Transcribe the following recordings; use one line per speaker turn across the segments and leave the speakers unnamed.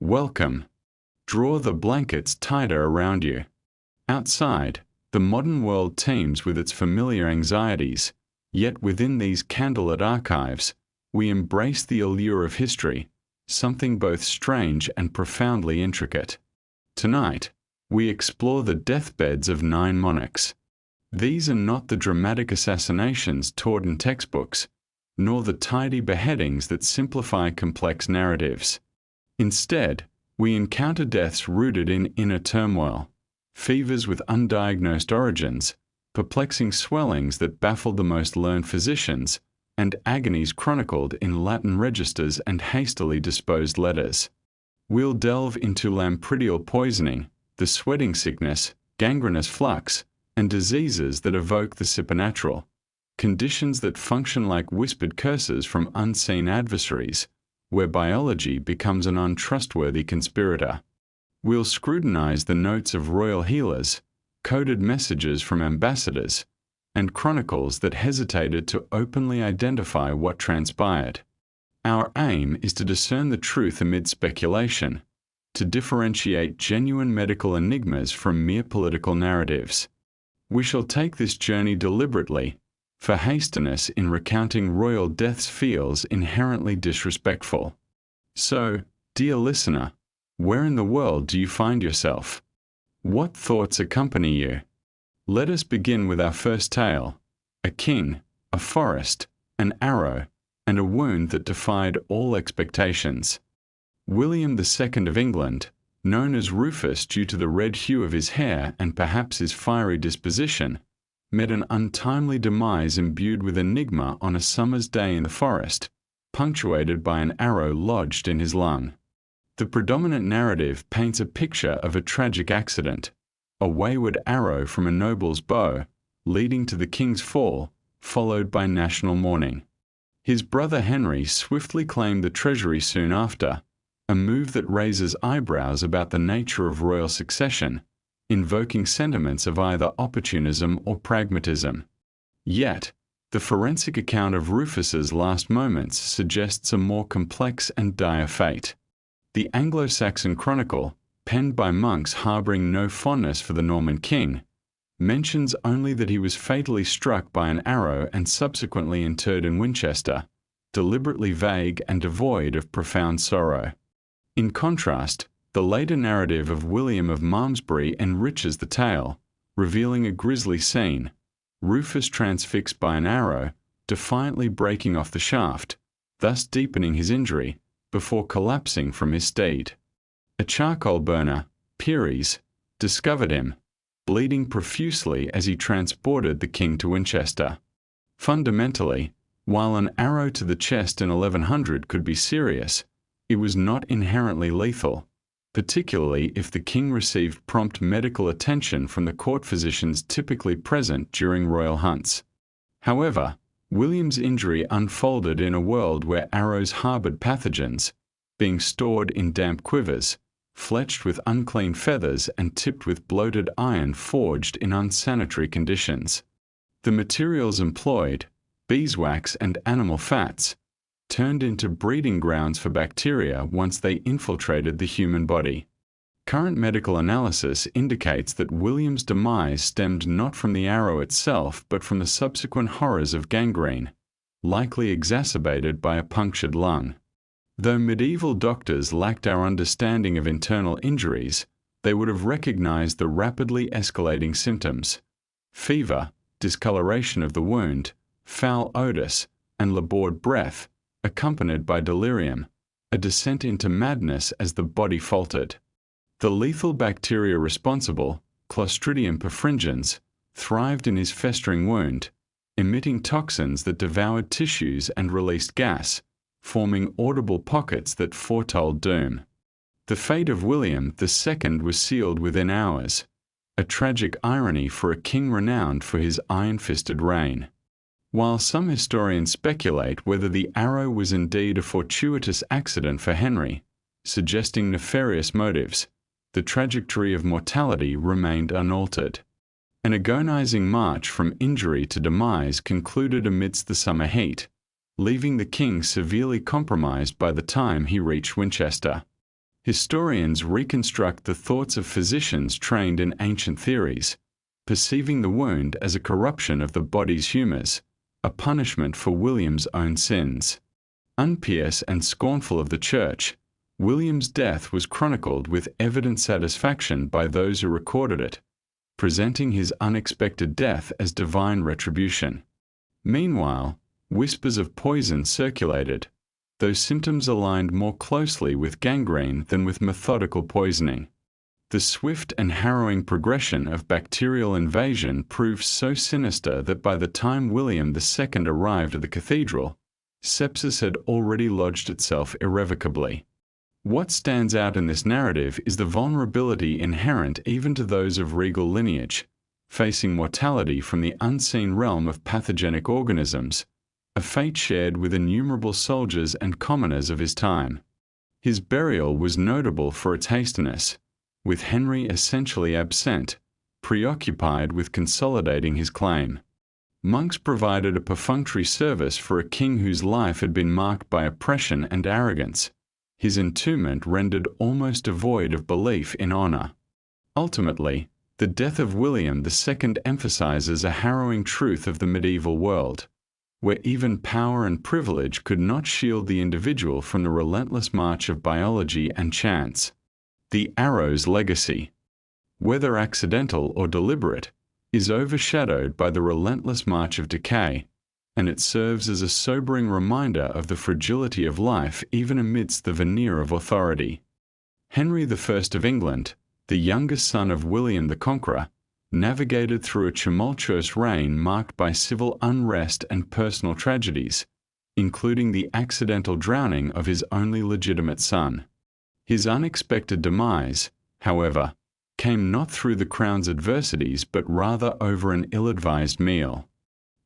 Welcome. Draw the blankets tighter around you. Outside, the modern world teems with its familiar anxieties, yet within these candlelit archives, we embrace the allure of history, something both strange and profoundly intricate. Tonight, we explore the deathbeds of 9 monarchs. These are not the dramatic assassinations taught in textbooks, nor the tidy beheadings that simplify complex narratives. Instead, we encounter deaths rooted in inner turmoil, fevers with undiagnosed origins, perplexing swellings that baffled the most learned physicians, and agonies chronicled in Latin registers and hastily disposed letters. We'll delve into lampridial poisoning, the sweating sickness, gangrenous flux, and diseases that evoke the supernatural, conditions that function like whispered curses from unseen adversaries, where biology becomes an untrustworthy conspirator. We'll scrutinize the notes of royal healers, coded messages from ambassadors, and chronicles that hesitated to openly identify what transpired. Our aim is to discern the truth amid speculation, to differentiate genuine medical enigmas from mere political narratives. We shall take this journey deliberately, for hastiness in recounting royal deaths feels inherently disrespectful. So, dear listener, where in the world do you find yourself? What thoughts accompany you? Let us begin with our first tale: a king, a forest, an arrow, and a wound that defied all expectations. William II of England, known as Rufus due to the red hue of his hair and perhaps his fiery disposition, met an untimely demise imbued with enigma on a summer's day in the forest, punctuated by an arrow lodged in his lung. The predominant narrative paints a picture of a tragic accident, a wayward arrow from a noble's bow, leading to the king's fall, followed by national mourning. His brother Henry swiftly claimed the treasury soon after, a move that raises eyebrows about the nature of royal succession, invoking sentiments of either opportunism or pragmatism. Yet, the forensic account of Rufus's last moments suggests a more complex and dire fate. The Anglo-Saxon Chronicle, penned by monks harboring no fondness for the Norman king, mentions only that he was fatally struck by an arrow and subsequently interred in Winchester, deliberately vague and devoid of profound sorrow. In contrast, the later narrative of William of Malmesbury enriches the tale, revealing a grisly scene: Rufus transfixed by an arrow, defiantly breaking off the shaft, thus deepening his injury, before collapsing from his steed. A charcoal burner, Peary's, discovered him, bleeding profusely as he transported the king to Winchester. Fundamentally, while an arrow to the chest in 1100 could be serious, it was not inherently lethal, particularly if the king received prompt medical attention from the court physicians typically present during royal hunts. However, William's injury unfolded in a world where arrows harbored pathogens, being stored in damp quivers, fletched with unclean feathers and tipped with bloated iron forged in unsanitary conditions. The materials employed, beeswax and animal fats, turned into breeding grounds for bacteria once they infiltrated the human body. Current medical analysis indicates that William's demise stemmed not from the arrow itself but from the subsequent horrors of gangrene, likely exacerbated by a punctured lung. Though medieval doctors lacked our understanding of internal injuries, they would have recognized the rapidly escalating symptoms: fever, discoloration of the wound, foul odors, and labored breath, accompanied by delirium, a descent into madness as the body faltered. The lethal bacteria responsible, Clostridium perfringens, thrived in his festering wound, emitting toxins that devoured tissues and released gas, forming audible pockets that foretold doom. The fate of William II was sealed within hours, a tragic irony for a king renowned for his iron-fisted reign. While some historians speculate whether the arrow was indeed a fortuitous accident for Henry, suggesting nefarious motives, the trajectory of mortality remained unaltered. An agonizing march from injury to demise concluded amidst the summer heat, leaving the king severely compromised by the time he reached Winchester. Historians reconstruct the thoughts of physicians trained in ancient theories, perceiving the wound as a corruption of the body's humours, a punishment for William's own sins. Unpious and scornful of the Church, William's death was chronicled with evident satisfaction by those who recorded it, presenting his unexpected death as divine retribution. Meanwhile, whispers of poison circulated, though symptoms aligned more closely with gangrene than with methodical poisoning. The swift and harrowing progression of bacterial invasion proved so sinister that by the time William II arrived at the cathedral, sepsis had already lodged itself irrevocably. What stands out in this narrative is the vulnerability inherent even to those of regal lineage, facing mortality from the unseen realm of pathogenic organisms, a fate shared with innumerable soldiers and commoners of his time. His burial was notable for its hastiness, with Henry essentially absent, preoccupied with consolidating his claim. Monks provided a perfunctory service for a king whose life had been marked by oppression and arrogance, his entombment rendered almost devoid of belief in honour. Ultimately, the death of William II emphasises a harrowing truth of the medieval world, where even power and privilege could not shield the individual from the relentless march of biology and chance. The arrow's legacy, whether accidental or deliberate, is overshadowed by the relentless march of decay, and it serves as a sobering reminder of the fragility of life even amidst the veneer of authority. Henry I of England, the youngest son of William the Conqueror, navigated through a tumultuous reign marked by civil unrest and personal tragedies, including the accidental drowning of his only legitimate son. His unexpected demise, however, came not through the crown's adversities but rather over an ill-advised meal.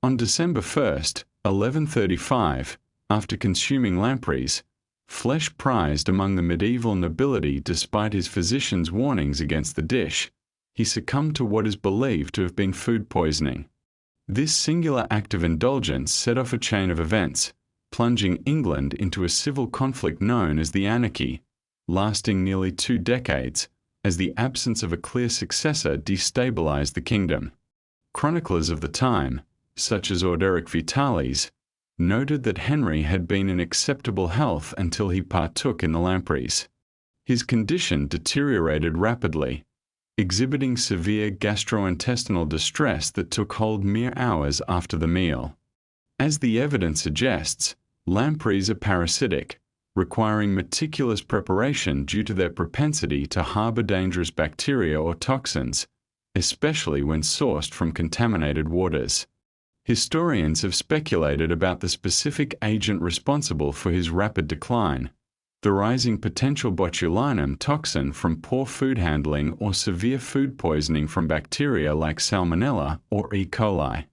On December 1st, 1135, after consuming lampreys, flesh prized among the medieval nobility despite his physician's warnings against the dish, he succumbed to what is believed to have been food poisoning. This singular act of indulgence set off a chain of events, plunging England into a civil conflict known as the Anarchy, lasting nearly 2 decades, as the absence of a clear successor destabilized the kingdom. Chroniclers of the time, such as Orderic Vitalis, noted that Henry had been in acceptable health until he partook in the lampreys. His condition deteriorated rapidly, exhibiting severe gastrointestinal distress that took hold mere hours after the meal. As the evidence suggests, lampreys are parasitic, requiring meticulous preparation due to their propensity to harbor dangerous bacteria or toxins, especially when sourced from contaminated waters. Historians have speculated about the specific agent responsible for his rapid decline: the rising potential botulinum toxin from poor food handling or severe food poisoning from bacteria like Salmonella or E. coli.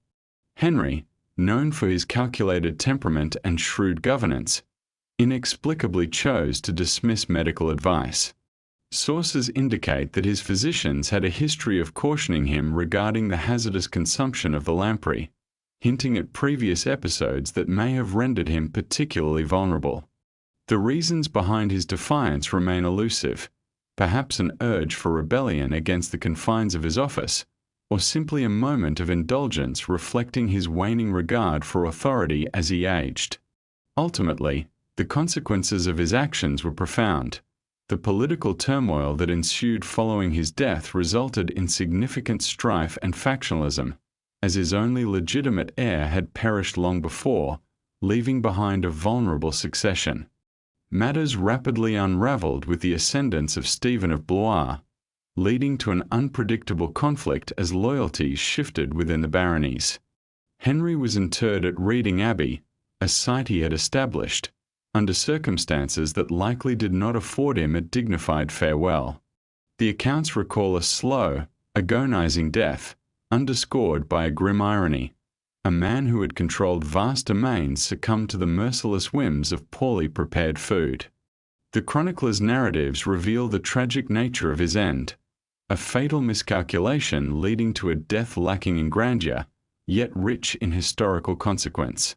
Henry, known for his calculated temperament and shrewd governance, inexplicably chose to dismiss medical advice. Sources indicate that his physicians had a history of cautioning him regarding the hazardous consumption of the lamprey, hinting at previous episodes that may have rendered him particularly vulnerable. The reasons behind his defiance remain elusive, perhaps an urge for rebellion against the confines of his office, or simply a moment of indulgence reflecting his waning regard for authority as he aged. Ultimately, the consequences of his actions were profound. The political turmoil that ensued following his death resulted in significant strife and factionalism, as his only legitimate heir had perished long before, leaving behind a vulnerable succession. Matters rapidly unraveled with the ascendance of Stephen of Blois, leading to an unpredictable conflict as loyalties shifted within the baronies. Henry was interred at Reading Abbey, a site he had established, under circumstances that likely did not afford him a dignified farewell. The accounts recall a slow, agonizing death, underscored by a grim irony. A man who had controlled vast domains succumbed to the merciless whims of poorly prepared food. The chronicler's narratives reveal the tragic nature of his end, a fatal miscalculation leading to a death lacking in grandeur, yet rich in historical consequence.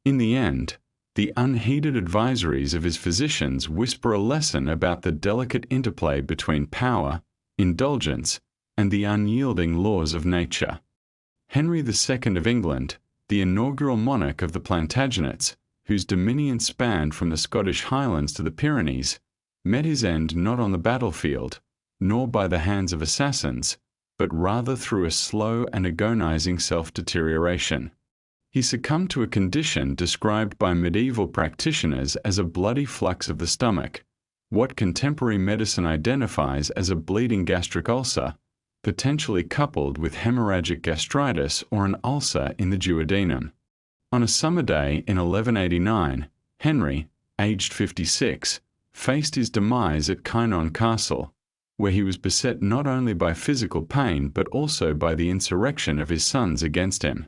In the end, The unheeded advisories of his physicians whisper a lesson about the delicate interplay between power, indulgence, and the unyielding laws of nature. Henry II of England, the inaugural monarch of the Plantagenets, whose dominion spanned from the Scottish Highlands to the Pyrenees, met his end not on the battlefield, nor by the hands of assassins, but rather through a slow and agonizing self-deterioration. He succumbed to a condition described by medieval practitioners as a bloody flux of the stomach, what contemporary medicine identifies as a bleeding gastric ulcer, potentially coupled with hemorrhagic gastritis or an ulcer in the duodenum. On a summer day in 1189, Henry, aged 56, faced his demise at Kynon Castle, where he was beset not only by physical pain but also by the insurrection of his sons against him.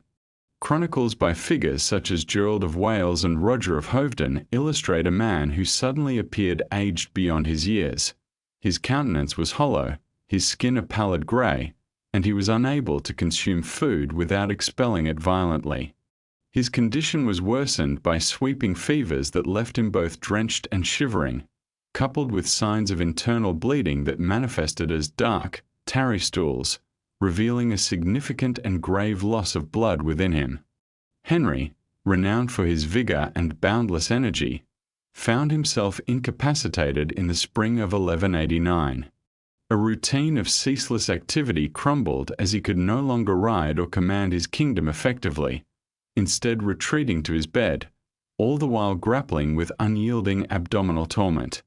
Chronicles by figures such as Gerald of Wales and Roger of Hoveden illustrate a man who suddenly appeared aged beyond his years. His countenance was hollow, his skin a pallid grey, and he was unable to consume food without expelling it violently. His condition was worsened by sweeping fevers that left him both drenched and shivering, coupled with signs of internal bleeding that manifested as dark, tarry stools, revealing a significant and grave loss of blood within him. Henry, renowned for his vigor and boundless energy, found himself incapacitated in the spring of 1189. A routine of ceaseless activity crumbled as he could no longer ride or command his kingdom effectively, instead retreating to his bed, all the while grappling with unyielding abdominal torment.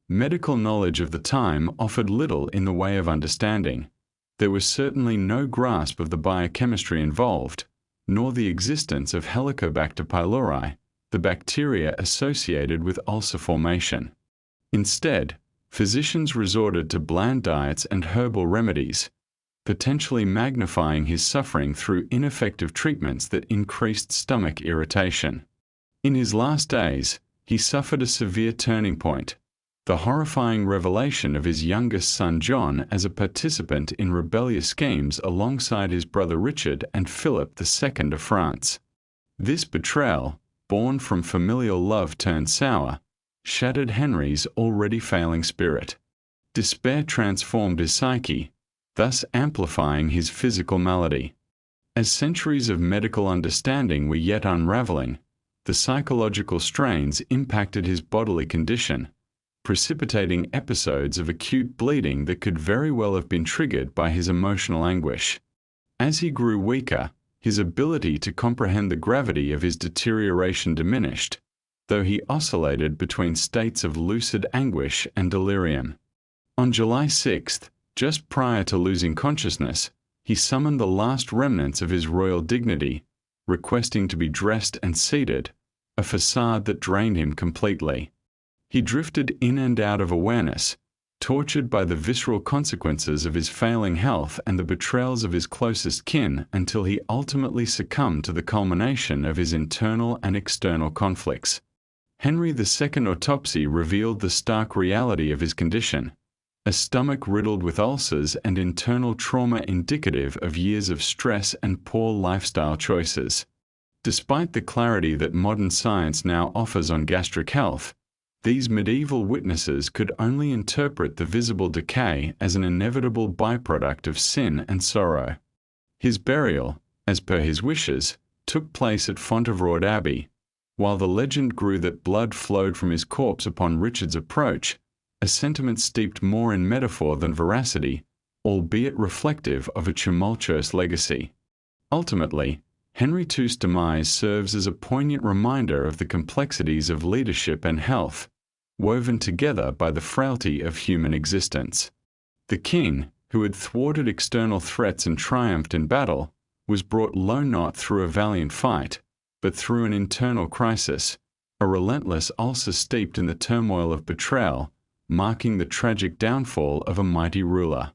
Medical knowledge of the time offered little in the way of understanding. There was certainly no grasp of the biochemistry involved, nor the existence of Helicobacter pylori, the bacteria associated with ulcer formation. Instead, physicians resorted to bland diets and herbal remedies, potentially magnifying his suffering through ineffective treatments that increased stomach irritation. In his last days, he suffered a severe turning point, the horrifying revelation of his youngest son John as a participant in rebellious schemes alongside his brother Richard and Philip II of France. This betrayal, born from familial love turned sour, shattered Henry's already failing spirit. Despair transformed his psyche, thus amplifying his physical malady. As centuries of medical understanding were yet unraveling, the psychological strains impacted his bodily condition, precipitating episodes of acute bleeding that could very well have been triggered by his emotional anguish. As he grew weaker, his ability to comprehend the gravity of his deterioration diminished, though he oscillated between states of lucid anguish and delirium. On July 6th, just prior to losing consciousness, he summoned the last remnants of his royal dignity, requesting to be dressed and seated, a facade that drained him completely. He drifted in and out of awareness, tortured by the visceral consequences of his failing health and the betrayals of his closest kin until he ultimately succumbed to the culmination of his internal and external conflicts. Henry II autopsy revealed the stark reality of his condition, a stomach riddled with ulcers and internal trauma indicative of years of stress and poor lifestyle choices. Despite the clarity that modern science now offers on gastric health, these medieval witnesses could only interpret the visible decay as an inevitable byproduct of sin and sorrow. His burial, as per his wishes, took place at Fontevraud Abbey, while the legend grew that blood flowed from his corpse upon Richard's approach, a sentiment steeped more in metaphor than veracity, albeit reflective of a tumultuous legacy. Ultimately, Henry II's demise serves as a poignant reminder of the complexities of leadership and health, woven together by the frailty of human existence. The king, who had thwarted external threats and triumphed in battle, was brought low not through a valiant fight, but through an internal crisis, a relentless ulcer steeped in the turmoil of betrayal, marking the tragic downfall of a mighty ruler.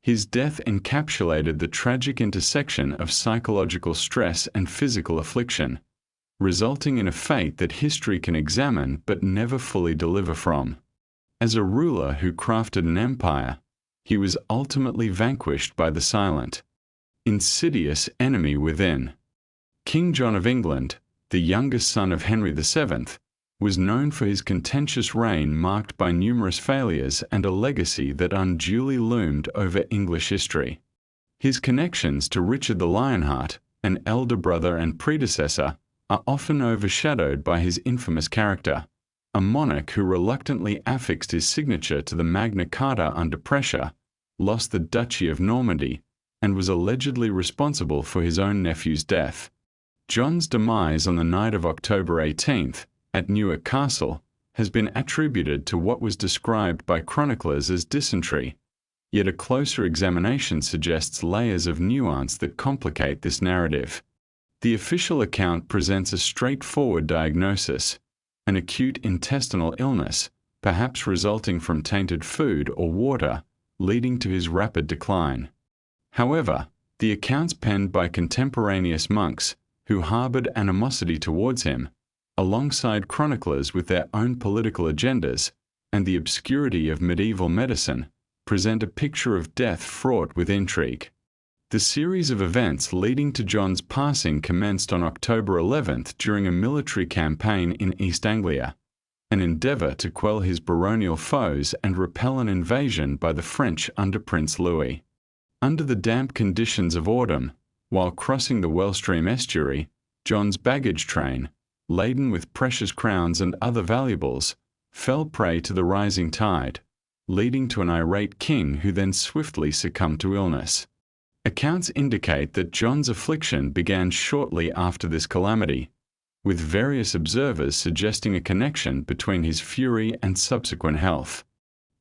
His death encapsulated the tragic intersection of psychological stress and physical affliction, resulting in a fate that history can examine but never fully deliver from. As a ruler who crafted an empire, he was ultimately vanquished by the silent, insidious enemy within. King John of England, the youngest son of Henry VII, was known for his contentious reign marked by numerous failures and a legacy that unduly loomed over English history. His connections to Richard the Lionheart, an elder brother and predecessor, are often overshadowed by his infamous character, a monarch who reluctantly affixed his signature to the Magna Carta under pressure, lost the Duchy of Normandy, and was allegedly responsible for his own nephew's death. John's demise on the night of October 18th, at Newark Castle, has been attributed to what was described by chroniclers as dysentery, yet a closer examination suggests layers of nuance that complicate this narrative. The official account presents a straightforward diagnosis: an acute intestinal illness, perhaps resulting from tainted food or water, leading to his rapid decline. However, the accounts penned by contemporaneous monks, who harbored animosity towards him, alongside chroniclers with their own political agendas, and the obscurity of medieval medicine, present a picture of death fraught with intrigue. The series of events leading to John's passing commenced on October 11th during a military campaign in East Anglia, an endeavour to quell his baronial foes and repel an invasion by the French under Prince Louis. Under the damp conditions of autumn, while crossing the Wellstream estuary, John's baggage train, laden with precious crowns and other valuables, fell prey to the rising tide, leading to an irate king who then swiftly succumbed to illness. Accounts indicate that John's affliction began shortly after this calamity, with various observers suggesting a connection between his fury and subsequent health.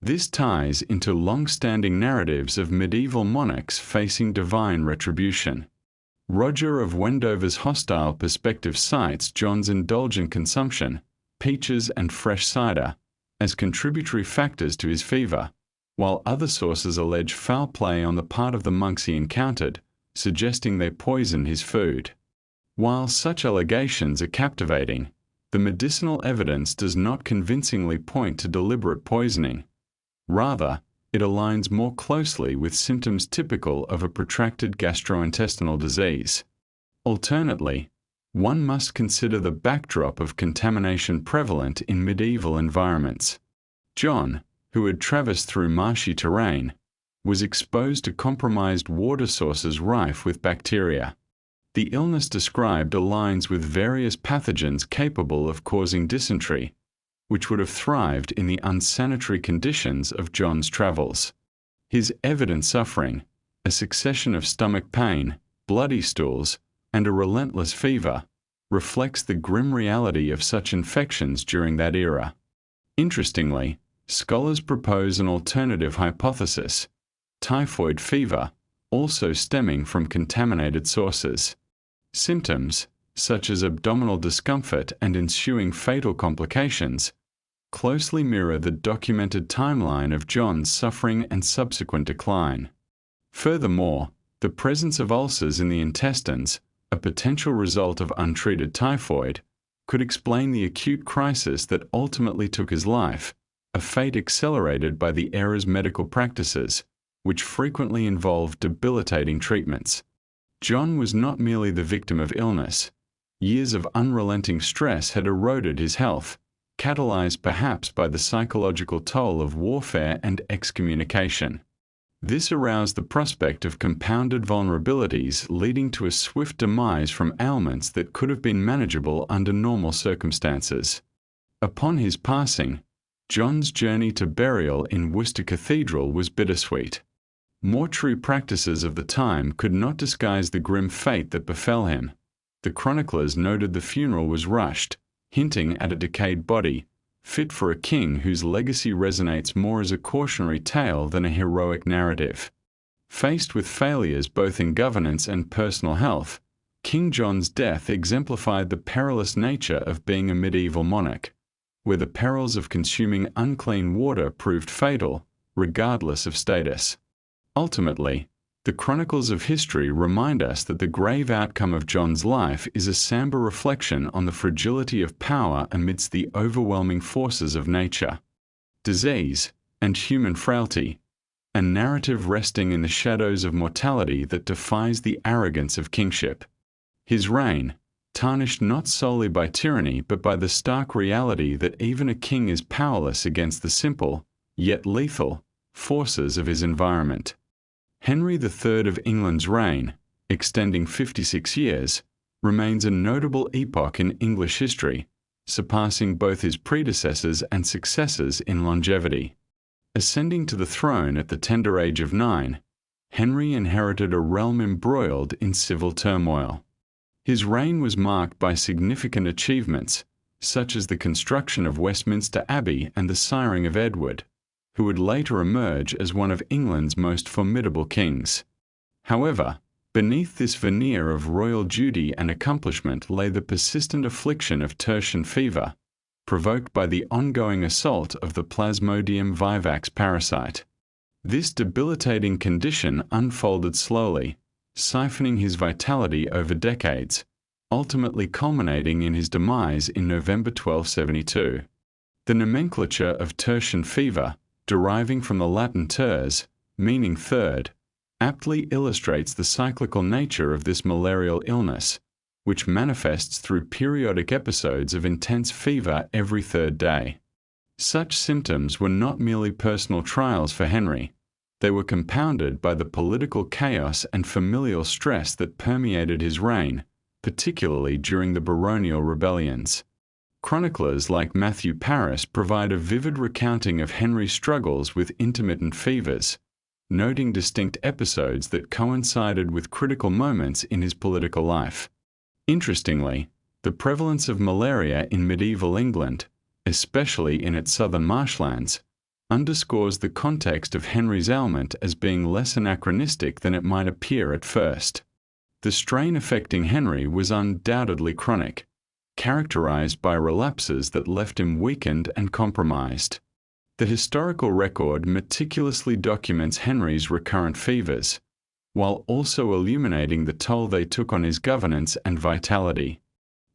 This ties into long-standing narratives of medieval monarchs facing divine retribution. Roger of Wendover's hostile perspective cites John's indulgent consumption, peaches and fresh cider, as contributory factors to his fever, while other sources allege foul play on the part of the monks he encountered, suggesting they poisoned his food. While such allegations are captivating, the medicinal evidence does not convincingly point to deliberate poisoning. Rather, it aligns more closely with symptoms typical of a protracted gastrointestinal disease. Alternately, one must consider the backdrop of contamination prevalent in medieval environments. John, who had traversed through marshy terrain, was exposed to compromised water sources rife with bacteria. The illness described aligns with various pathogens capable of causing dysentery, which would have thrived in the unsanitary conditions of John's travels. His evident suffering, a succession of stomach pain, bloody stools, and a relentless fever, reflects the grim reality of such infections during that era. Interestingly, scholars propose an alternative hypothesis: typhoid fever, also stemming from contaminated sources. Symptoms, such as abdominal discomfort and ensuing fatal complications, closely mirror the documented timeline of John's suffering and subsequent decline. Furthermore, the presence of ulcers in the intestines, a potential result of untreated typhoid, could explain the acute crisis that ultimately took his life, a fate accelerated by the era's medical practices, which frequently involved debilitating treatments. John was not merely the victim of illness. Years of unrelenting stress had eroded his health, catalyzed perhaps by the psychological toll of warfare and excommunication. This aroused the prospect of compounded vulnerabilities leading to a swift demise from ailments that could have been manageable under normal circumstances. Upon his passing, John's journey to burial in Worcester Cathedral was bittersweet. Mortuary practices of the time could not disguise the grim fate that befell him. The chroniclers noted the funeral was rushed, hinting at a decayed body, fit for a king whose legacy resonates more as a cautionary tale than a heroic narrative. Faced with failures both in governance and personal health, King John's death exemplified the perilous nature of being a medieval monarch, where the perils of consuming unclean water proved fatal, regardless of status. Ultimately, the chronicles of history remind us that the grave outcome of John's life is a somber reflection on the fragility of power amidst the overwhelming forces of nature, disease, and human frailty, a narrative resting in the shadows of mortality that defies the arrogance of kingship. His reign, tarnished not solely by tyranny but by the stark reality that even a king is powerless against the simple, yet lethal, forces of his environment. Henry III of England's reign, extending 56 years, remains a notable epoch in English history, surpassing both his predecessors and successors in longevity. Ascending to the throne at the tender age of 9, Henry inherited a realm embroiled in civil turmoil. His reign was marked by significant achievements, such as the construction of Westminster Abbey and the siring of Edward, who would later emerge as one of England's most formidable kings. However, beneath this veneer of royal duty and accomplishment lay the persistent affliction of tertian fever, provoked by the ongoing assault of the Plasmodium vivax parasite. This debilitating condition unfolded slowly, siphoning his vitality over decades, ultimately culminating in his demise in November 1272. The nomenclature of tertian fever, deriving from the Latin ters, meaning third, aptly illustrates the cyclical nature of this malarial illness, which manifests through periodic episodes of intense fever every third day. Such symptoms were not merely personal trials for Henry. They were compounded by the political chaos and familial stress that permeated his reign, particularly during the baronial rebellions. Chroniclers like Matthew Paris provide a vivid recounting of Henry's struggles with intermittent fevers, noting distinct episodes that coincided with critical moments in his political life. Interestingly, the prevalence of malaria in medieval England, especially in its southern marshlands, underscores the context of Henry's ailment as being less anachronistic than it might appear at first. The strain affecting Henry was undoubtedly chronic, characterized by relapses that left him weakened and compromised. The historical record meticulously documents Henry's recurrent fevers, while also illuminating the toll they took on his governance and vitality.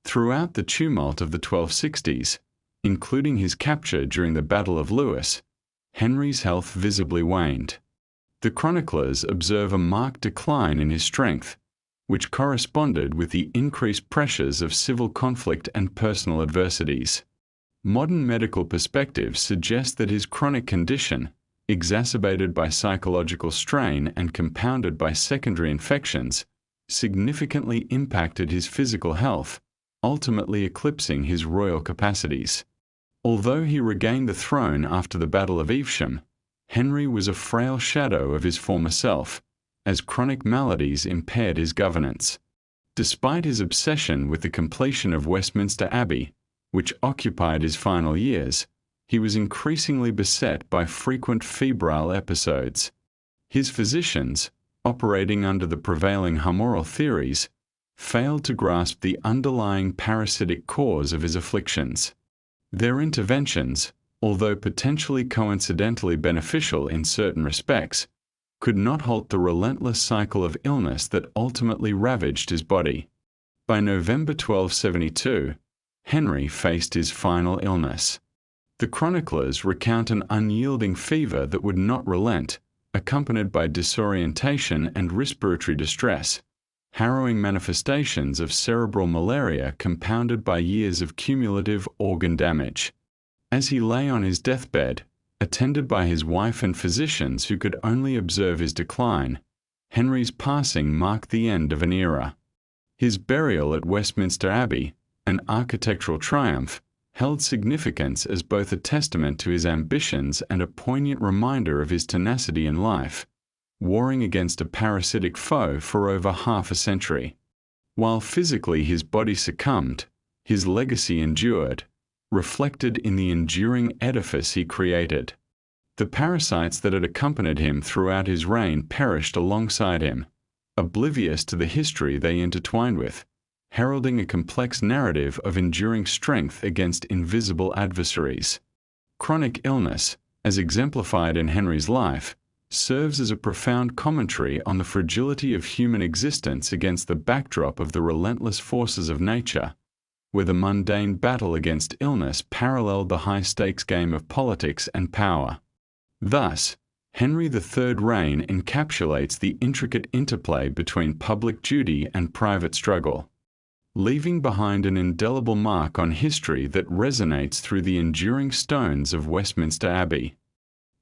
Throughout the tumult of the 1260s, including his capture during the Battle of Lewes, Henry's health visibly waned. The chroniclers observe a marked decline in his strength, which corresponded with the increased pressures of civil conflict and personal adversities. Modern medical perspectives suggest that his chronic condition, exacerbated by psychological strain and compounded by secondary infections, significantly impacted his physical health, ultimately eclipsing his royal capacities. Although he regained the throne after the Battle of Evesham, Henry was a frail shadow of his former self, as chronic maladies impaired his governance. Despite his obsession with the completion of Westminster Abbey, which occupied his final years, he was increasingly beset by frequent febrile episodes. His physicians, operating under the prevailing humoral theories, failed to grasp the underlying parasitic cause of his afflictions. Their interventions, although potentially coincidentally beneficial in certain respects, could not halt the relentless cycle of illness that ultimately ravaged his body. By November 1272, Henry faced his final illness. The chroniclers recount an unyielding fever that would not relent, accompanied by disorientation and respiratory distress, harrowing manifestations of cerebral malaria compounded by years of cumulative organ damage. As he lay on his deathbed, attended by his wife and physicians who could only observe his decline, Henry's passing marked the end of an era. His burial at Westminster Abbey, an architectural triumph, held significance as both a testament to his ambitions and a poignant reminder of his tenacity in life, warring against a parasitic foe for over half a century. While physically his body succumbed, his legacy endured, reflected in the enduring edifice he created. The parasites that had accompanied him throughout his reign perished alongside him, oblivious to the history they intertwined with, heralding a complex narrative of enduring strength against invisible adversaries. Chronic illness, as exemplified in Henry's life, serves as a profound commentary on the fragility of human existence against the backdrop of the relentless forces of nature, where the mundane battle against illness paralleled the high-stakes game of politics and power. Thus, Henry III's reign encapsulates the intricate interplay between public duty and private struggle. leaving behind an indelible mark on history that resonates through the enduring stones of Westminster Abbey.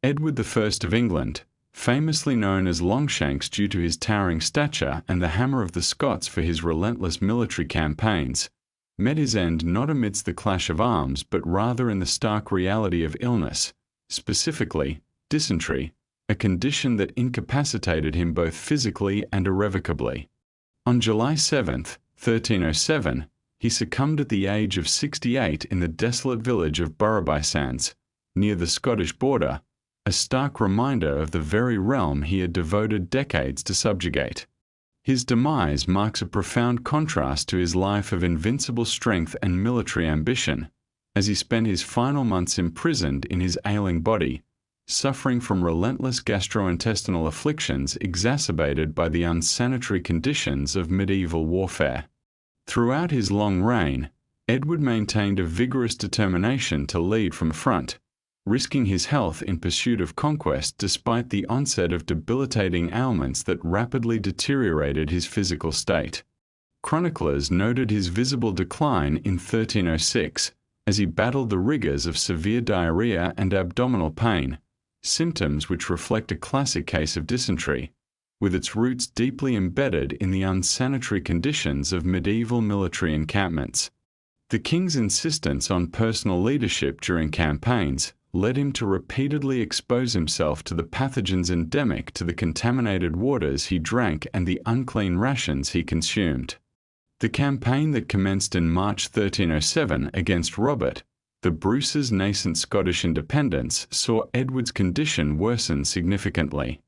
Edward I of England, famously known as Longshanks due to his towering stature and the Hammer of the Scots for his relentless military campaigns, met his end not amidst the clash of arms but rather in the stark reality of illness, specifically dysentery, a condition that incapacitated him both physically and irrevocably. On July 7, 1307, he succumbed at the age of 68 in the desolate village of Burghby-Sands, near the Scottish border, a stark reminder of the very realm he had devoted decades to subjugate. His demise marks a profound contrast to his life of invincible strength and military ambition, as he spent his final months imprisoned in his ailing body, suffering from relentless gastrointestinal afflictions exacerbated by the unsanitary conditions of medieval warfare. Throughout his long reign, Edward maintained a vigorous determination to lead from the front, risking his health in pursuit of conquest despite the onset of debilitating ailments that rapidly deteriorated his physical state. Chroniclers noted his visible decline in 1306 as he battled the rigors of severe diarrhea and abdominal pain, symptoms which reflect a classic case of dysentery, with its roots deeply embedded in the unsanitary conditions of medieval military encampments. The king's insistence on personal leadership during campaigns led him to repeatedly expose himself to the pathogens endemic to the contaminated waters he drank and the unclean rations he consumed. The campaign that commenced in March 1307 against Robert, the Bruce's nascent Scottish independence, saw Edward's condition worsen significantly.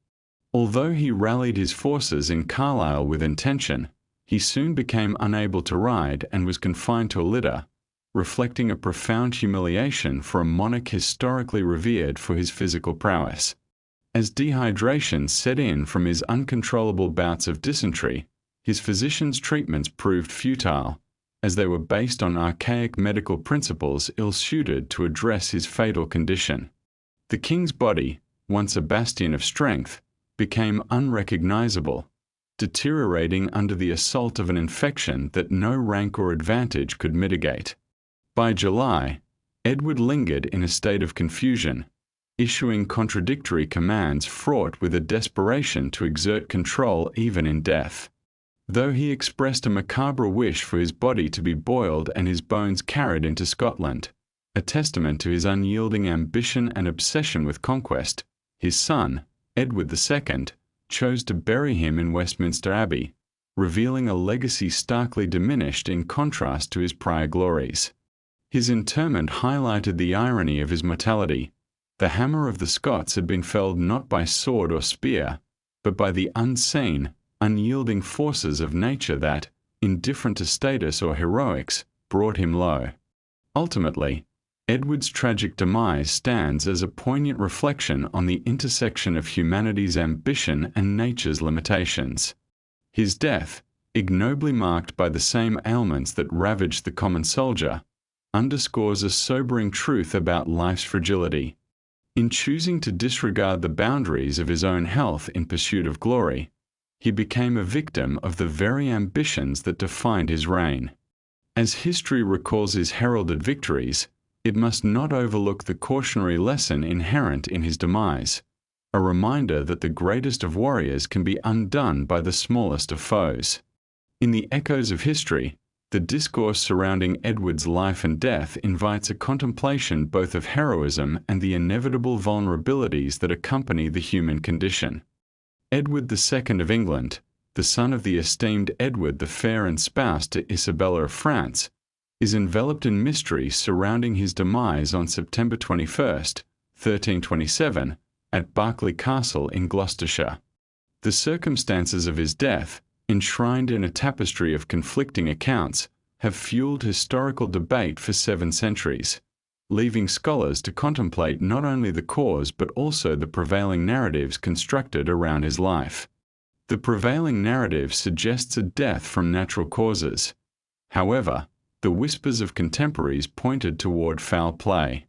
Although he rallied his forces in Carlisle with intention, he soon became unable to ride and was confined to a litter, reflecting a profound humiliation for a monarch historically revered for his physical prowess. As dehydration set in from his uncontrollable bouts of dysentery, his physicians' treatments proved futile, as they were based on archaic medical principles ill-suited to address his fatal condition. The king's body, once a bastion of strength, became unrecognizable, deteriorating under the assault of an infection that no rank or advantage could mitigate. By July, Edward lingered in a state of confusion, issuing contradictory commands fraught with a desperation to exert control even in death. Though he expressed a macabre wish for his body to be boiled and his bones carried into Scotland, a testament to his unyielding ambition and obsession with conquest, his son, Edward II, chose to bury him in Westminster Abbey, revealing a legacy starkly diminished in contrast to his prior glories. His interment highlighted the irony of his mortality. The hammer of the Scots had been felled not by sword or spear, but by the unseen, unyielding forces of nature that, indifferent to status or heroics, brought him low. Ultimately, Edward's tragic demise stands as a poignant reflection on the intersection of humanity's ambition and nature's limitations. His death, ignobly marked by the same ailments that ravaged the common soldier, underscores a sobering truth about life's fragility. In choosing to disregard the boundaries of his own health in pursuit of glory, he became a victim of the very ambitions that defined his reign. As history recalls his heralded victories, it must not overlook the cautionary lesson inherent in his demise, a reminder that the greatest of warriors can be undone by the smallest of foes. In the echoes of history, the discourse surrounding Edward's life and death invites a contemplation both of heroism and the inevitable vulnerabilities that accompany the human condition. Edward II of England, the son of the esteemed Edward the Fair and spouse to Isabella of France, is enveloped in mystery surrounding his demise on September 21, 1327, at Berkeley Castle in Gloucestershire. The circumstances of his death, enshrined in a tapestry of conflicting accounts, have fueled historical debate for 7 centuries, leaving scholars to contemplate not only the cause but also the prevailing narratives constructed around his life. The prevailing narrative suggests a death from natural causes. However, the whispers of contemporaries pointed toward foul play.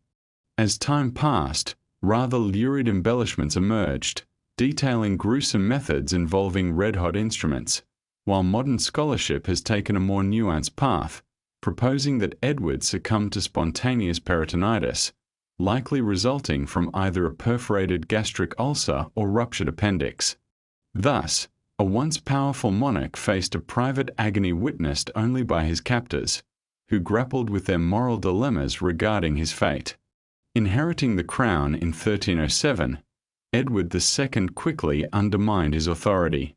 As time passed, rather lurid embellishments emerged, detailing gruesome methods involving red-hot instruments, while modern scholarship has taken a more nuanced path, proposing that Edward succumbed to spontaneous peritonitis, likely resulting from either a perforated gastric ulcer or ruptured appendix. Thus, a once powerful monarch faced a private agony witnessed only by his captors, who grappled with their moral dilemmas regarding his fate. Inheriting the crown in 1307, Edward II quickly undermined his authority.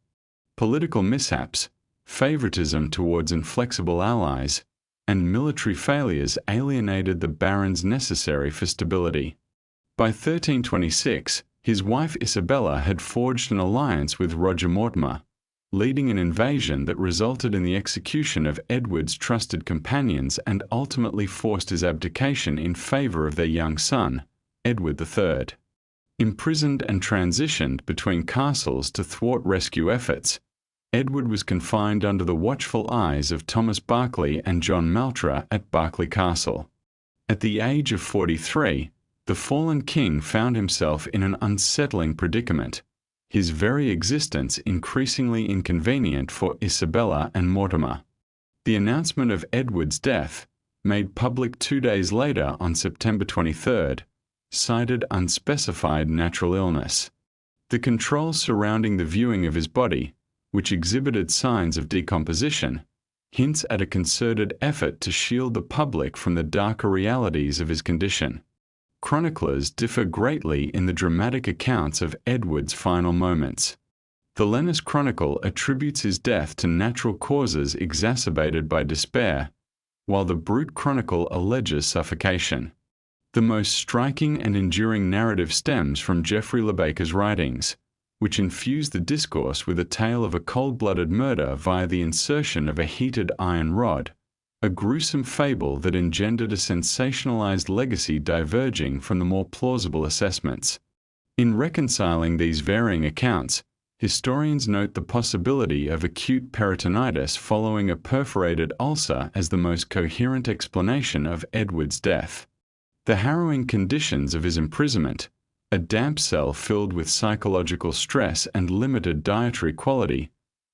Political mishaps, favoritism towards inflexible allies, and military failures alienated the barons necessary for stability. By 1326, his wife Isabella had forged an alliance with Roger Mortimer, leading an invasion that resulted in the execution of Edward's trusted companions and ultimately forced his abdication in favor of their young son, Edward III. Imprisoned and transitioned between castles to thwart rescue efforts, Edward was confined under the watchful eyes of Thomas Berkeley and John Maltra at Berkeley Castle. At the age of 43, the fallen king found himself in an unsettling predicament, his very existence increasingly inconvenient for Isabella and Mortimer. The announcement of Edward's death, made public 2 days later on September 23, cited unspecified natural illness. The controls surrounding the viewing of his body, which exhibited signs of decomposition, hints at a concerted effort to shield the public from the darker realities of his condition. Chroniclers differ greatly in the dramatic accounts of Edward's final moments. The Lennis Chronicle attributes his death to natural causes exacerbated by despair, while the Brute Chronicle alleges suffocation. The most striking and enduring narrative stems from Geoffrey Lebaker's writings, which infused the discourse with a tale of a cold-blooded murder via the insertion of a heated iron rod, a gruesome fable that engendered a sensationalized legacy diverging from the more plausible assessments. In reconciling these varying accounts, historians note the possibility of acute peritonitis following a perforated ulcer as the most coherent explanation of Edward's death. The harrowing conditions of his imprisonment, a damp cell filled with psychological stress and limited dietary quality,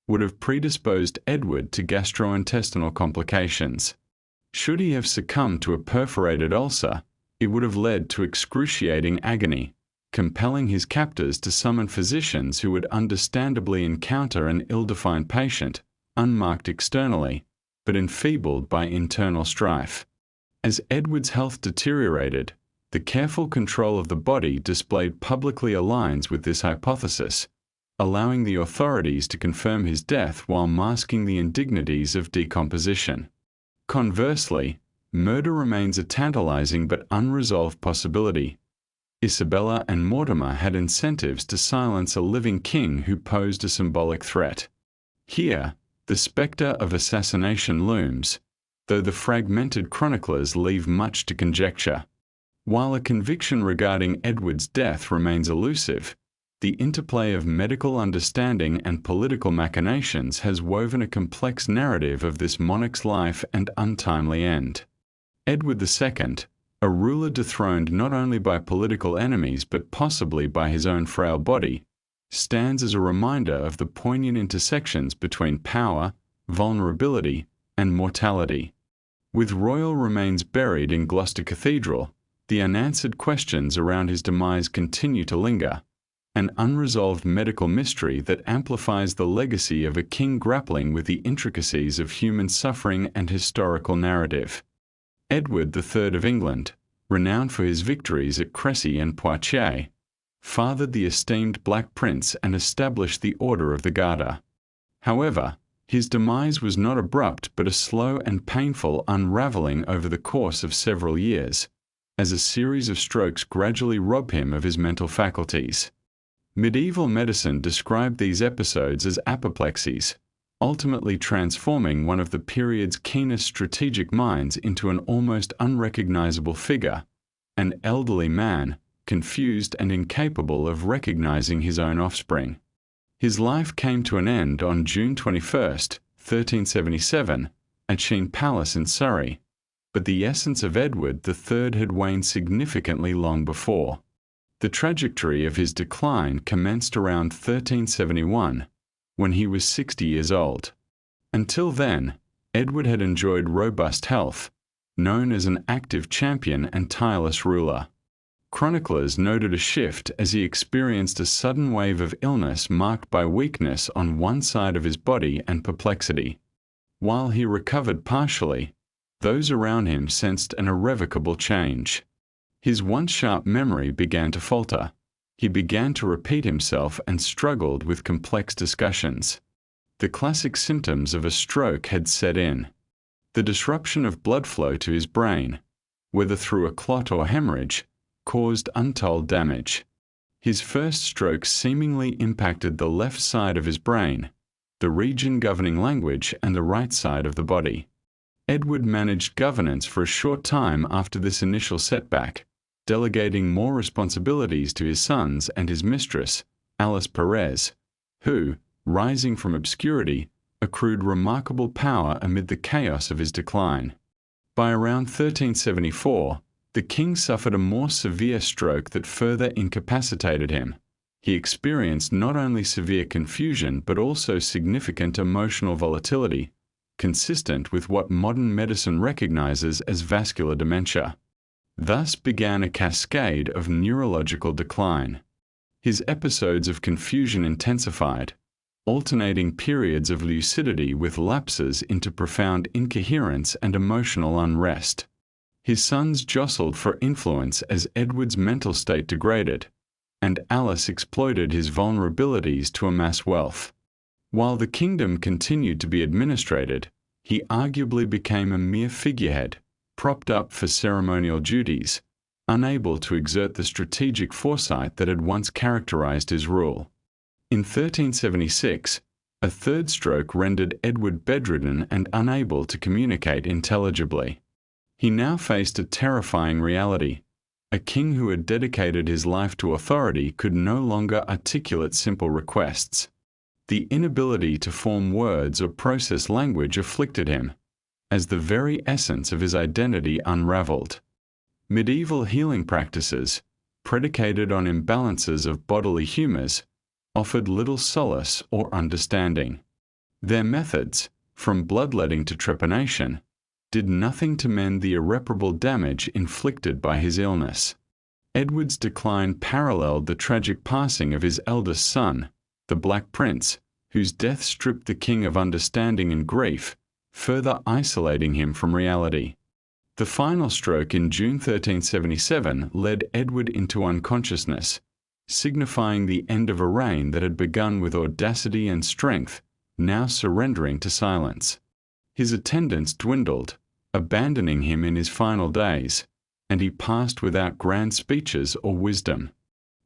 would have predisposed Edward to gastrointestinal complications. Should he have succumbed to a perforated ulcer, it would have led to excruciating agony, compelling his captors to summon physicians who would understandably encounter an ill-defined patient, unmarked externally, but enfeebled by internal strife. As Edward's health deteriorated, the careful control of the body displayed publicly aligns with this hypothesis, allowing the authorities to confirm his death while masking the indignities of decomposition. Conversely, murder remains a tantalizing but unresolved possibility. Isabella and Mortimer had incentives to silence a living king who posed a symbolic threat. Here, the spectre of assassination looms, though the fragmented chroniclers leave much to conjecture. While a conviction regarding Edward's death remains elusive, the interplay of medical understanding and political machinations has woven a complex narrative of this monarch's life and untimely end. Edward II, a ruler dethroned not only by political enemies but possibly by his own frail body, stands as a reminder of the poignant intersections between power, vulnerability, and mortality. With royal remains buried in Gloucester Cathedral, the unanswered questions around his demise continue to linger, an unresolved medical mystery that amplifies the legacy of a king grappling with the intricacies of human suffering and historical narrative. Edward III of England, renowned for his victories at Crécy and Poitiers, fathered the esteemed Black Prince and established the Order of the Garter. However, his demise was not abrupt but a slow and painful unraveling over the course of several years, as a series of strokes gradually rob him of his mental faculties. Medieval medicine described these episodes as apoplexies, ultimately transforming one of the period's keenest strategic minds into an almost unrecognizable figure, an elderly man, confused and incapable of recognizing his own offspring. His life came to an end on June 21, 1377, at Sheen Palace in Surrey, but the essence of Edward III had waned significantly long before. The trajectory of his decline commenced around 1371, when he was 60 years old. Until then, Edward had enjoyed robust health, known as an active champion and tireless ruler. Chroniclers noted a shift as he experienced a sudden wave of illness marked by weakness on one side of his body and perplexity. While he recovered partially, those around him sensed an irrevocable change. His once sharp memory began to falter. He began to repeat himself and struggled with complex discussions. The classic symptoms of a stroke had set in. The disruption of blood flow to his brain, whether through a clot or hemorrhage, caused untold damage. His first stroke seemingly impacted the left side of his brain, the region governing language, and the right side of the body. Edward managed governance for a short time after this initial setback, delegating more responsibilities to his sons and his mistress, Alice Perez, who, rising from obscurity, accrued remarkable power amid the chaos of his decline. By around 1374, the king suffered a more severe stroke that further incapacitated him. He experienced not only severe confusion but also significant emotional volatility, consistent with what modern medicine recognizes as vascular dementia. Thus began a cascade of neurological decline. His episodes of confusion intensified, alternating periods of lucidity with lapses into profound incoherence and emotional unrest. His sons jostled for influence as Edward's mental state degraded, and Alice exploited his vulnerabilities to amass wealth. While the kingdom continued to be administrated, he arguably became a mere figurehead, propped up for ceremonial duties, unable to exert the strategic foresight that had once characterized his rule. In 1376, a third stroke rendered Edward bedridden and unable to communicate intelligibly. He now faced a terrifying reality. A king who had dedicated his life to authority could no longer articulate simple requests. The inability to form words or process language afflicted him, as the very essence of his identity unraveled. Medieval healing practices, predicated on imbalances of bodily humors, offered little solace or understanding. Their methods, from bloodletting to trepanation, did nothing to mend the irreparable damage inflicted by his illness. Edward's decline paralleled the tragic passing of his eldest son, the Black Prince, whose death stripped the king of understanding and grief, further isolating him from reality. The final stroke in June 1377 led Edward into unconsciousness, signifying the end of a reign that had begun with audacity and strength, now surrendering to silence. His attendants dwindled, abandoning him in his final days, and he passed without grand speeches or wisdom.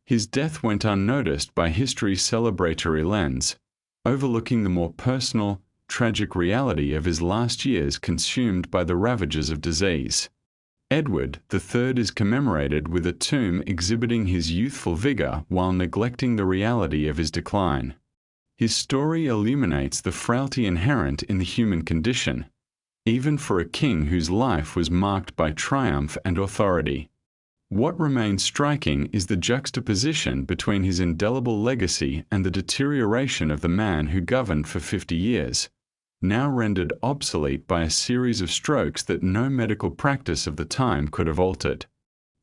His death went unnoticed by history's celebratory lens, overlooking the more personal, tragic reality of his last years consumed by the ravages of disease. Edward III is commemorated with a tomb exhibiting his youthful vigor while neglecting the reality of his decline. His story illuminates the frailty inherent in the human condition, even for a king whose life was marked by triumph and authority. What remains striking is the juxtaposition between his indelible legacy and the deterioration of the man who governed for 50 years, now rendered obsolete by a series of strokes that no medical practice of the time could have altered.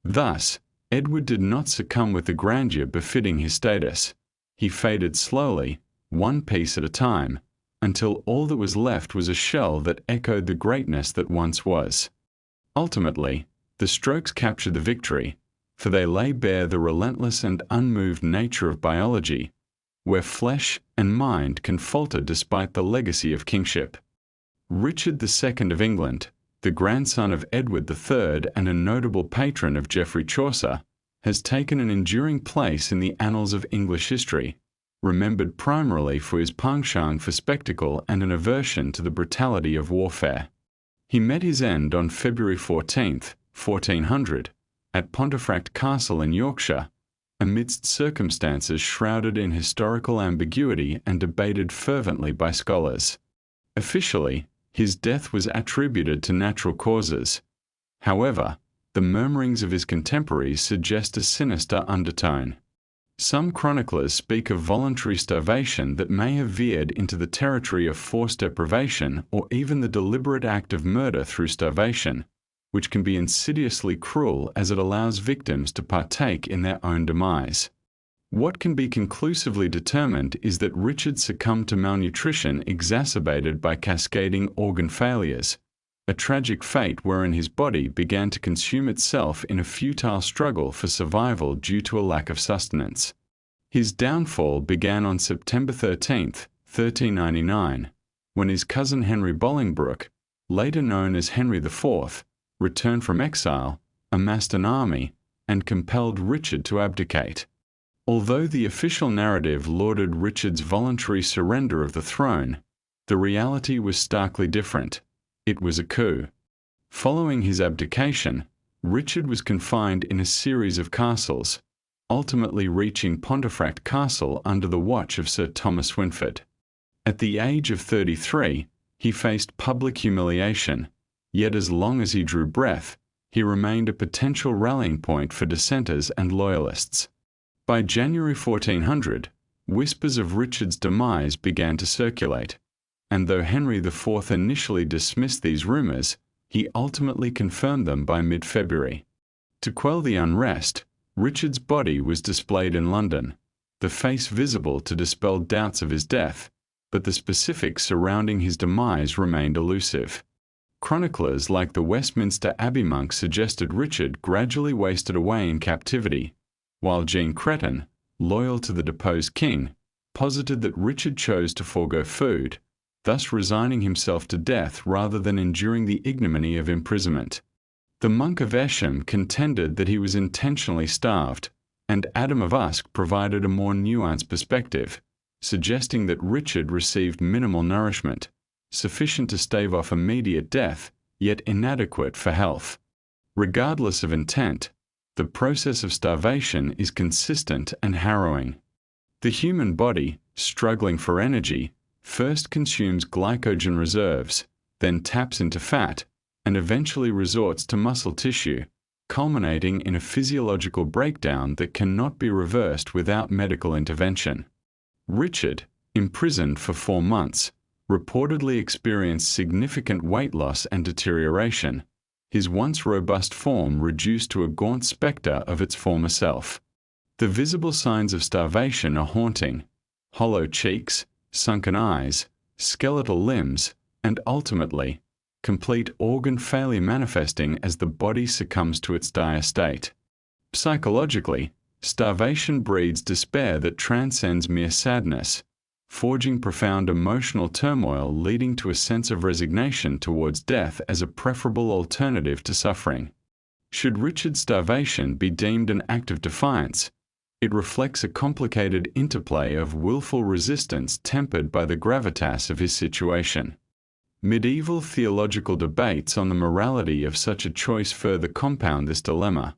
Thus, Edward did not succumb with the grandeur befitting his status. He faded slowly, one piece at a time, until all that was left was a shell that echoed the greatness that once was. Ultimately, the strokes captured the victory, for they lay bare the relentless and unmoved nature of biology, where flesh and mind can falter despite the legacy of kingship. Richard II of England, the grandson of Edward III and a notable patron of Geoffrey Chaucer, has taken an enduring place in the annals of English history, remembered primarily for his penchant for spectacle and an aversion to the brutality of warfare. He met his end on February 14, 1400, at Pontefract Castle in Yorkshire, amidst circumstances shrouded in historical ambiguity and debated fervently by scholars. Officially, his death was attributed to natural causes. However, the murmurings of his contemporaries suggest a sinister undertone. Some chroniclers speak of voluntary starvation that may have veered into the territory of forced deprivation or even the deliberate act of murder through starvation, which can be insidiously cruel as it allows victims to partake in their own demise. What can be conclusively determined is that Richard succumbed to malnutrition exacerbated by cascading organ failures, a tragic fate wherein his body began to consume itself in a futile struggle for survival due to a lack of sustenance. His downfall began on September 13, 1399, when his cousin Henry Bolingbroke, later known as Henry IV, returned from exile, amassed an army, and compelled Richard to abdicate. Although the official narrative lauded Richard's voluntary surrender of the throne, the reality was starkly different. It was a coup. Following his abdication, Richard was confined in a series of castles, ultimately reaching Pontefract Castle under the watch of Sir Thomas Winford. At the age of 33, he faced public humiliation, yet as long as he drew breath, he remained a potential rallying point for dissenters and loyalists. By January 1400, whispers of Richard's demise began to circulate, and though Henry IV initially dismissed these rumours, he ultimately confirmed them by mid-February. To quell the unrest, Richard's body was displayed in London, the face visible to dispel doubts of his death, but the specifics surrounding his demise remained elusive. Chroniclers like the Westminster Abbey monks suggested Richard gradually wasted away in captivity, while Jean Cretin, loyal to the deposed king, posited that Richard chose to forego food, thus resigning himself to death rather than enduring the ignominy of imprisonment. The monk of Esham contended that he was intentionally starved, and Adam of Usk provided a more nuanced perspective, suggesting that Richard received minimal nourishment, sufficient to stave off immediate death, yet inadequate for health. Regardless of intent, the process of starvation is consistent and harrowing. The human body, struggling for energy, first consumes glycogen reserves, then taps into fat, and eventually resorts to muscle tissue, culminating in a physiological breakdown that cannot be reversed without medical intervention. Richard, imprisoned for 4 months, reportedly experienced significant weight loss and deterioration, his once robust form reduced to a gaunt spectre of its former self. The visible signs of starvation are haunting: hollow cheeks, sunken eyes, skeletal limbs, and ultimately, complete organ failure manifesting as the body succumbs to its dire state. Psychologically, starvation breeds despair that transcends mere sadness, forging profound emotional turmoil leading to a sense of resignation towards death as a preferable alternative to suffering. Should Richard's starvation be deemed an act of defiance, it reflects a complicated interplay of willful resistance tempered by the gravitas of his situation. Medieval theological debates on the morality of such a choice further compound this dilemma.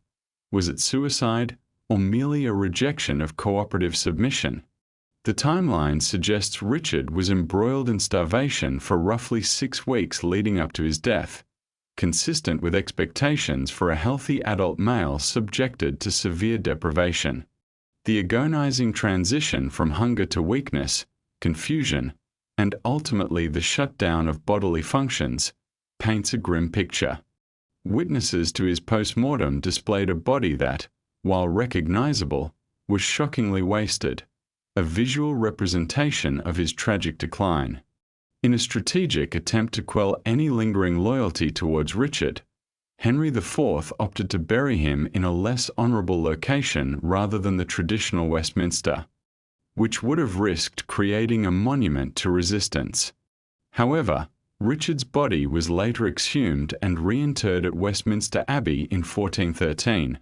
Was it suicide, or merely a rejection of cooperative submission? The timeline suggests Richard was embroiled in starvation for roughly 6 weeks leading up to his death, consistent with expectations for a healthy adult male subjected to severe deprivation. The agonizing transition from hunger to weakness, confusion, and ultimately the shutdown of bodily functions, paints a grim picture. Witnesses to his post-mortem displayed a body that, while recognizable, was shockingly wasted, a visual representation of his tragic decline. In a strategic attempt to quell any lingering loyalty towards Richard, Henry IV opted to bury him in a less honourable location rather than the traditional Westminster, which would have risked creating a monument to resistance. However, Richard's body was later exhumed and reinterred at Westminster Abbey in 1413,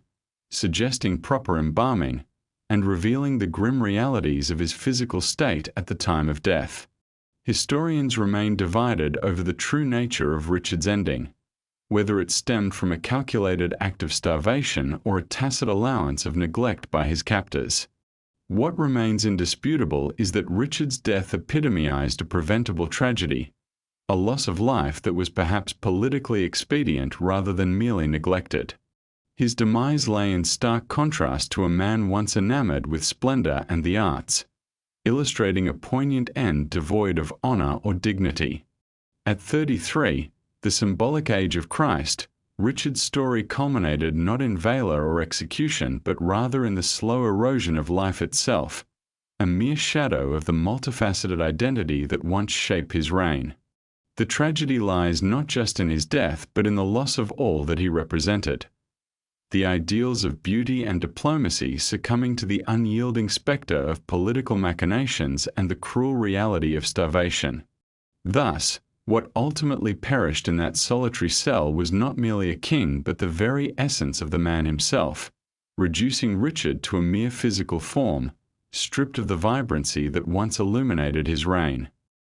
suggesting proper embalming and revealing the grim realities of his physical state at the time of death. Historians remain divided over the true nature of Richard's ending, whether it stemmed from a calculated act of starvation or a tacit allowance of neglect by his captors. What remains indisputable is that Richard's death epitomized a preventable tragedy, a loss of life that was perhaps politically expedient rather than merely neglected. His demise lay in stark contrast to a man once enamored with splendor and the arts, illustrating a poignant end devoid of honor or dignity. At 33, the symbolic age of Christ, Richard's story culminated not in valor or execution, but rather in the slow erosion of life itself, a mere shadow of the multifaceted identity that once shaped his reign. The tragedy lies not just in his death, but in the loss of all that he represented. The ideals of beauty and diplomacy succumbing to the unyielding spectre of political machinations and the cruel reality of starvation. Thus, what ultimately perished in that solitary cell was not merely a king, but the very essence of the man himself, reducing Richard to a mere physical form, stripped of the vibrancy that once illuminated his reign.